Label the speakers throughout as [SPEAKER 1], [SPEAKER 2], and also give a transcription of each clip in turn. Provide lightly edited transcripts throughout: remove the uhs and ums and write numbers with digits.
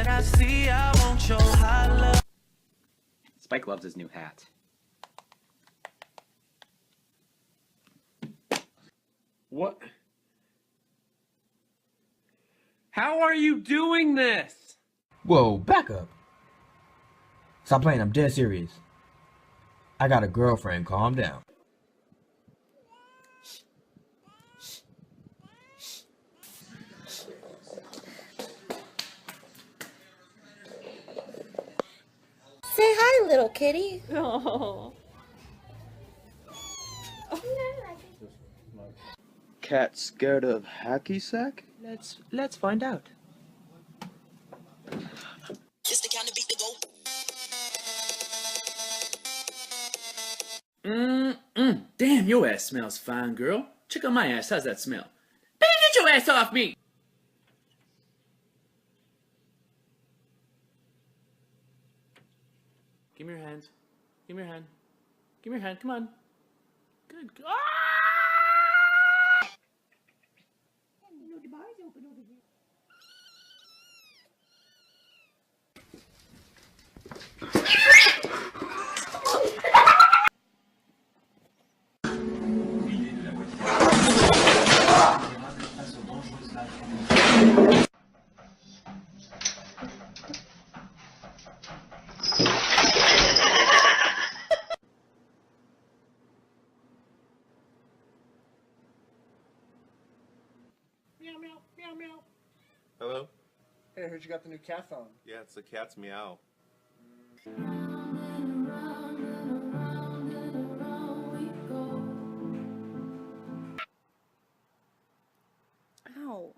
[SPEAKER 1] that I see, I want your holla.
[SPEAKER 2] Spike loves his new hat.
[SPEAKER 3] What? How are you doing this?
[SPEAKER 4] Whoa, back up. Stop playing, I'm dead serious. I got a girlfriend, calm down.
[SPEAKER 5] Say hi, little kitty.
[SPEAKER 6] Oh.
[SPEAKER 7] Cat scared of hacky sack?
[SPEAKER 2] Let's find out.
[SPEAKER 8] Damn, your ass smells fine, girl. Check out my ass. How's that smell? Baby, get your ass off me! Give me your hands. Give me your hand. Give me your hand. Come on. Good. Ah!
[SPEAKER 6] The bar's open over here.
[SPEAKER 3] Meow, meow, meow, meow.
[SPEAKER 9] Hello?
[SPEAKER 3] Hey, I heard you got the new cat phone.
[SPEAKER 9] Yeah, it's the cat's meow.
[SPEAKER 5] Ow.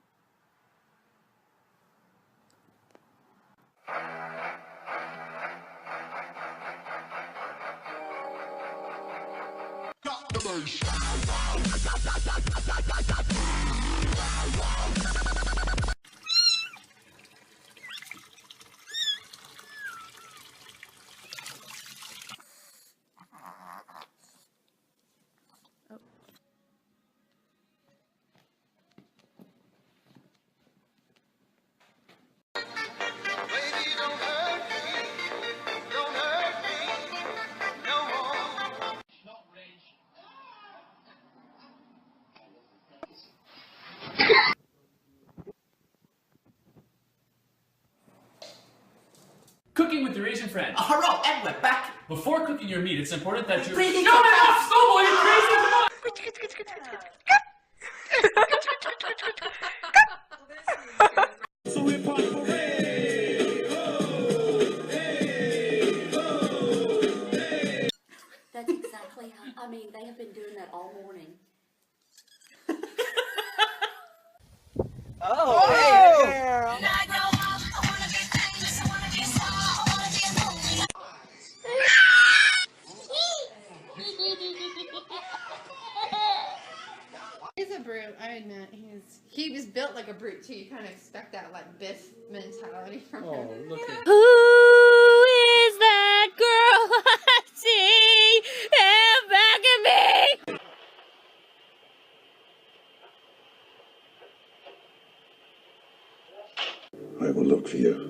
[SPEAKER 8] Cooking with your Asian friend.
[SPEAKER 2] Hello, and we're back.
[SPEAKER 8] Before cooking your meat, it's important that you...
[SPEAKER 2] Breathing
[SPEAKER 8] No, enough! Snowball, you crazy! Come on!
[SPEAKER 6] That's exactly how, I mean, they have been doing that all morning.
[SPEAKER 2] Oh, hey,
[SPEAKER 10] He's a brute, I admit. He was built like a brute too. You kind of expect that like Biff mentality from him.
[SPEAKER 3] Oh, look at
[SPEAKER 5] Who is that girl I see back at me?
[SPEAKER 11] I will look for you.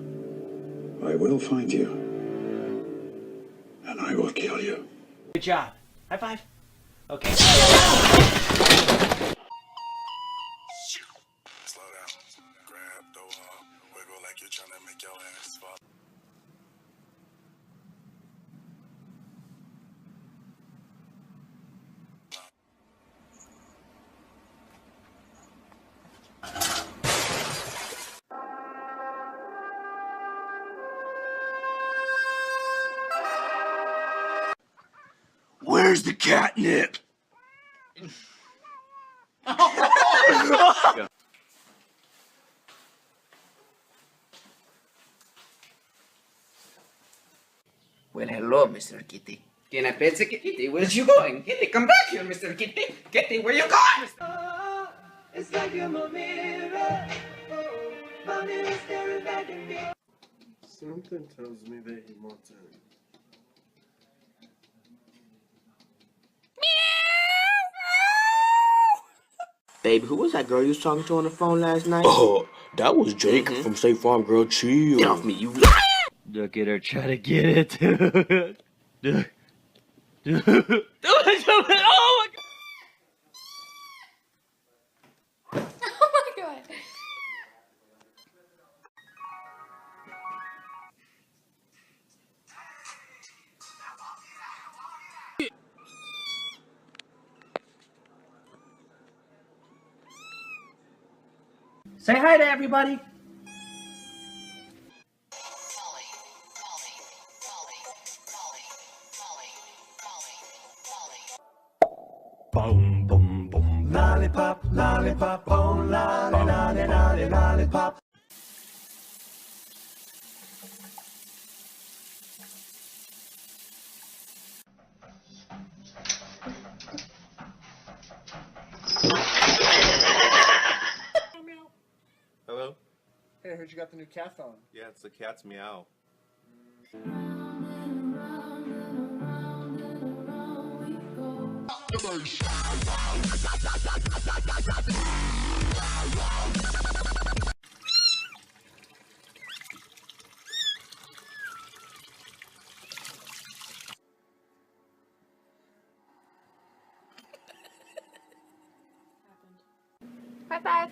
[SPEAKER 11] I will find you. And I will kill you.
[SPEAKER 2] Good job. High five. Okay.
[SPEAKER 11] Slow down. Grab the wall. Wiggle like you're trying to make your ass fall. Where's the catnip?
[SPEAKER 2] Well, hello, Mr. Kitty. Can I pet the kitty? Where's you going? Kitty, come back here, Mr. Kitty. Kitty, where you going? Oh, it's like you're my mirror. Oh, my mirror staring back at me.
[SPEAKER 9] Something tells me that he wants in.
[SPEAKER 7] Baby, who was that girl you was talking to on the phone last night?
[SPEAKER 11] Oh,
[SPEAKER 12] That was Jake from State Farm, girl. Chill.
[SPEAKER 2] Get off me, you.
[SPEAKER 7] Look at her try to get it.
[SPEAKER 8] Oh my god!
[SPEAKER 10] Oh my god.
[SPEAKER 2] Say hi to everybody.
[SPEAKER 1] Boom, boom, boom. Lollipop, lollipop, oh, lolly, lolly, lolly, lollipop.
[SPEAKER 9] Hello?
[SPEAKER 3] Hey, I heard you got the new cat phone.
[SPEAKER 9] Yeah, it's the cat's meow.
[SPEAKER 10] High five.